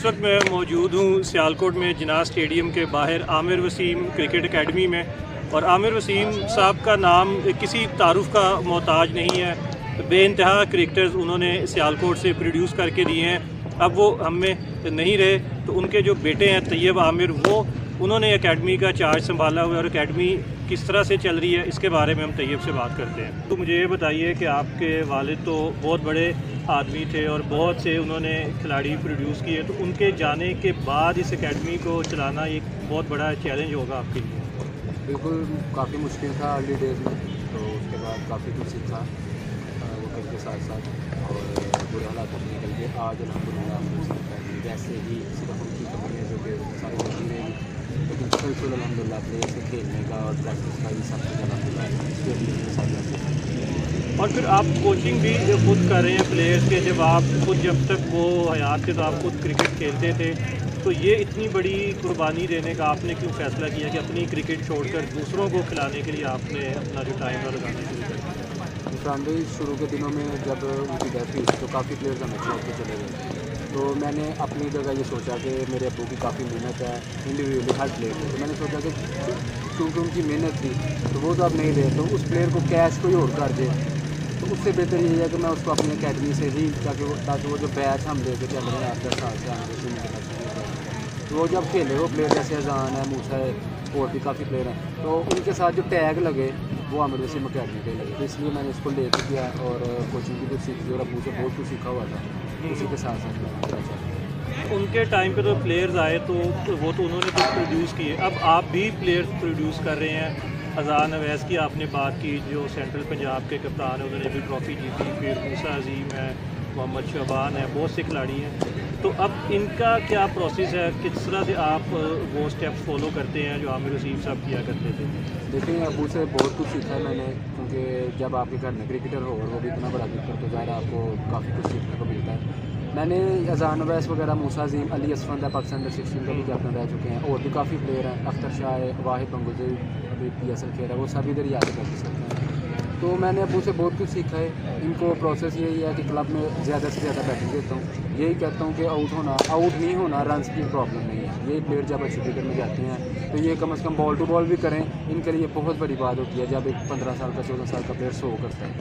इस वक्त मैं मौजूद हूँ सियालकोट में जिनाह स्टेडियम के बाहर आमिर वसीम क्रिकेट एकेडमी में। और आमिर वसीम साहब का नाम किसी तारुफ का मोहताज नहीं है। बेइंतहा क्रिकेटर्स उन्होंने सियालकोट से प्रोड्यूस करके दिए हैं। अब वो हम में नहीं रहे तो उनके जो बेटे हैं तैयब आमिर, वो उन्होंने एकेडमी का चार्ज संभाला हुआ है और एकेडमी किस तरह से चल रही है इसके बारे में हम तैयब से बात करते हैं। तो मुझे ये बताइए कि आपके वालिद तो बहुत बड़े आदमी थे और बहुत से उन्होंने खिलाड़ी प्रोड्यूस किए, तो उनके जाने के बाद इस एकेडमी को चलाना एक बहुत बड़ा चैलेंज होगा आपके लिए। बिल्कुल, काफ़ी मुश्किल था अर्ली डेज़ में, तो उसके बाद काफ़ी कुछ सीखा वो के साथ साथ और बुरे हालात में निकल के आज अल्हम्दुलिल्लाह जैसे ही सिर्फ उनकी कमी है जो कि सारी होती रहेगी, लेकिन बिल्कुल अल्हम्दुलिल्लाह प्लेयर से खेलने का और प्रैक्टिस का भी सब कुछ अल्हम्दुलिल्लाह। और फिर आप कोचिंग भी खुद कर रहे हैं प्लेयर्स के, जब तक वो हयात थे तो आप खुद क्रिकेट खेलते थे, तो ये इतनी बड़ी कुर्बानी देने का आपने क्यों फ़ैसला किया कि अपनी क्रिकेट छोड़कर दूसरों को खिलाने के लिए आपने अपना जो टाइम है लगाना शुरू कर दिया? इमरान भाई शुरू के दिनों में जब उनकी डेथ हुई तो काफ़ी प्लेयर्स हमें छोड़ के चले गए, तो मैंने अपनी जगह ये सोचा कि मेरे अब्बू की काफ़ी मेहनत है इंडिविजुअली हर प्लेयर में, तो मैंने सोचा कि क्योंकि उनकी मेहनत थी तो वो तो अब नहीं रहे, तो उस प्लेयर को कैश कोई और कर दे, तो उससे बेहतर ये है कि मैं उसको अपनी अकेडमी से ही ताकि वो जो बैच हम लेके चल रहे हैं 8-10 साल से आगे तो वो जब खेले वो प्लेयर जैसे अजान है, मूसा है और भी काफ़ी प्लेयर हैं, तो उनके साथ जो टैग लगे वो आमिर वसीम अकेडमी पे लगे, तो इसलिए मैंने इसको लेके किया और कोचिंग भी कुछ सीखी और अब्बू से बहुत कुछ सीखा हुआ था, उसी के साथ साथ मैं उनके टाइम पे तो प्लेयर्स आए तो वो तो उन्होंने कुछ प्रोड्यूस किए, अब आप भी प्लेयर्स प्रोड्यूस कर रहे हैं। अजान अवैस की आपने बात की जो सेंट्रल पंजाब के कप्तान हैं, उन्होंने भी ट्रॉफ़ी जीती, फिर मूसा अजीम है, मोहम्मद शबान है, बहुत से खिलाड़ी हैं। तो अब इनका क्या प्रोसेस है, किस तरह से आप वो स्टेप्स फॉलो करते हैं जो आमिर वसीम साहब किया करते थे? देखिए अबू से बहुत कुछ सीखा है मैंने, क्योंकि जब आपके घर में क्रिकेटर हो और वो भी इतना बड़ा क्रिकेटर तो ज़ाहिर आपको काफ़ी कुछ सीखने को मिलता है। मैंने अजान अवैस वगैरह, मूसा अजीम, अली असफंद है पाकिस्तान अंडर-16 का भी कैप्टन रह चुके हैं, और भी काफ़ी प्लेयर हैं, अख्तर शाह है, वाहिद बंगुज़ई अभी PSL खेल रहा है, वो सभी इधर ही आके प्रैक्टिस करते हैं। तो मैंने अबू से बहुत कुछ सीखा है। इनको प्रोसेस यही है कि क्लब में ज़्यादा से ज़्यादा बैटिंग देता हूँ, यही कहता हूँ कि आउट नहीं होना रन्स की प्रॉब्लम नहीं है। यही प्लेयर जब अच्छे क्रिकेट में जाते हैं तो ये कम से कम बॉल टू बॉल भी करें, इनके लिए बहुत बड़ी बात होती है जब एक 15 साल का 14 साल का प्लेयर 100 करता है।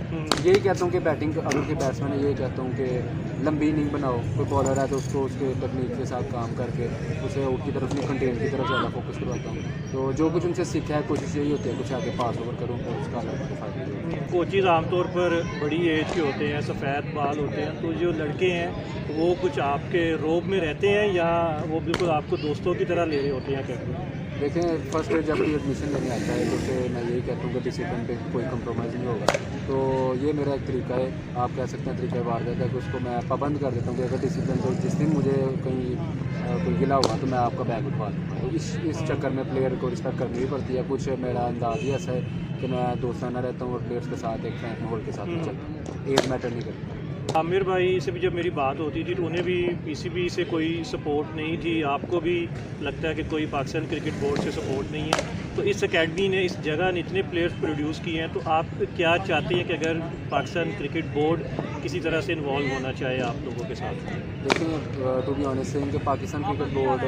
यही कहता हूँ कि बैटिंग अगर के बैट्समैन है, यही कहता हूँ कि लंबी इनिंग बनाओ, कोई बॉलर है तो उसको उसके टेक्निक के साथ काम करके उसे आउट की तरफ नहीं कंटेन की तरफ ज़्यादा फोकस करवाता हूँ। तो जो कुछ उनसे सीखा है कोशिश यही होती है कुछ आगे पास ओवर करूँ और उसका अलग फ़ायदा। कोचेज़ आमतौर पर बड़ी एज के होते हैं, सफ़ेद बाल होते हैं, तो जो लड़के हैं वो कुछ आपके रोब में रहते हैं या वो बिल्कुल आपको दोस्तों की तरह ले रहे होते हैं कैप्टन? देखें फर्स्ट ईयर जब भी एडमिशन लेने आता है तो फिर मैं यही कहता हूँ कि डिसिप्लिन पे कोई कंप्रोमाइज़ नहीं होगा, तो ये मेरा एक तरीका है, आप कह सकते हैं तरीका वारदात है कि उसको मैं पाबंद कर देता हूँ कि अगर डिसिप्लिन तो जिस दिन मुझे कहीं कोई गिला होगा तो मैं आपका बैग उठवा दूँगा। तो इस चक्कर में प्लेयर को रिस्पेक्ट करनी भी पड़ती है। कुछ मेरा अंदाज़ ही ऐसा है कि मैं दोस्ताना रहता हूँ और प्लेयर्स के साथ एक फ्रेंड माहौल के साथ चलता हूँ, एज मैटर नहीं करता। आमिर भाई से भी जब मेरी बात होती थी तो उन्हें भी PCB से कोई सपोर्ट नहीं थी, आपको भी लगता है कि कोई पाकिस्तान क्रिकेट बोर्ड से सपोर्ट नहीं है, तो इस एकेडमी ने इस जगह ने इतने प्लेयर्स प्रोड्यूस किए हैं, तो आप क्या चाहते हैं कि अगर पाकिस्तान क्रिकेट बोर्ड किसी तरह से इन्वॉल्व होना चाहे आप लोगों के साथ? देखिए टू बी ऑनेस्ट इनके पाकिस्तान क्रिकेट बोर्ड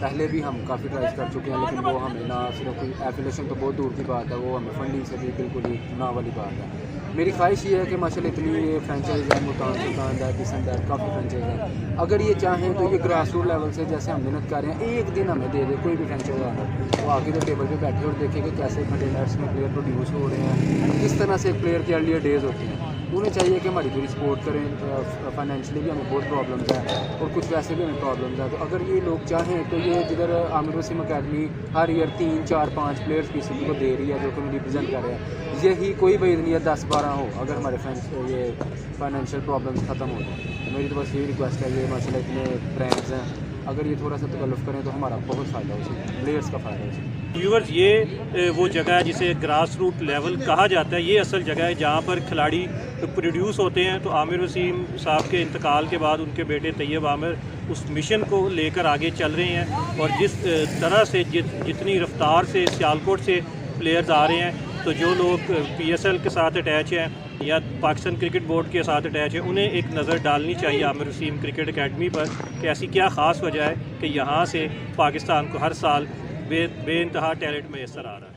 पहले भी हम काफ़ी ट्राई कर चुके हैं, लेकिन वो हमें ना सिर्फ कोई एफिलेशन तो बहुत दूर की बात है, वो हमें फंडिंग से भी बिल्कुल ही ना वाली बात है। मेरी ख्वाहिश ये है कि माशाल्लाह इतनी ये फ्रेंचाइज है, मुल्तान सुल्तान है, किसन है, काफ़ी फ्रेंचाइज हैं, अगर ये चाहें तो ये ग्रास रूट लेवल से जैसे हम मेहनत कर रहे हैं एक दिन हमें दे दे कोई भी फ्रेंचाइज आना, तो आगे तो टेबल पे बैठे और देखें कि कैसे कंटेनर्स में प्लेयर प्रोड्यूस हो रहे हैं, किस तरह से एक प्लेयर के अर्लियर डेज होते हैं। उन्हें चाहिए कि हमारी पूरी सपोर्ट करें, फाइनेंशियली भी हमें बहुत प्रॉब्लम्स है और कुछ वैसे भी हमें प्रॉब्लम्स है, तो अगर ये लोग चाहें तो ये जिधर आमिर वसीम अकेडमी हर ईयर 3-4-5 प्लेयर्स PCB को दे रही है जो कि हम रिप्रेजेंट कर रहे हैं, यही कोई भी नहीं है 10-12 हो, अगर हमारे फ्रेंड्स ये फाइनेंशियल प्रॉब्लम्स ख़त्म हो जाए तो मेरी तो बस यही रिक्वेस्ट है। ये माशाल्लाह इतने ब्रांड्स हैं, अगर ये थोड़ा सा तकल्लुफ़ करें तो हमारा बहुत फ़ायदा हो सकता, प्लेयर्स का फ़ायदा हो सकता। व्यूअर्स, ये वो जगह है जिसे ग्रास रूट लेवल कहा जाता है, ये असल जगह है जहाँ पर खिलाड़ी प्रोड्यूस होते हैं। तो आमिर वसीम साहब के इंतकाल के बाद उनके बेटे तैयब आमिर उस मिशन को लेकर आगे चल रहे हैं, और जिस तरह से जितनी रफ्तार से सियालकोट से प्लेयर्स आ रहे हैं, तो जो लोग PSL के साथ अटैच हैं या पाकिस्तान क्रिकेट बोर्ड के साथ अटैच है, उन्हें एक नज़र डालनी चाहिए आमिर वसीम क्रिकेट एकेडमी पर कि ऐसी क्या ख़ास वजह है कि यहाँ से पाकिस्तान को हर साल बेइंतहा टैलेंट मैसर आ रहा है।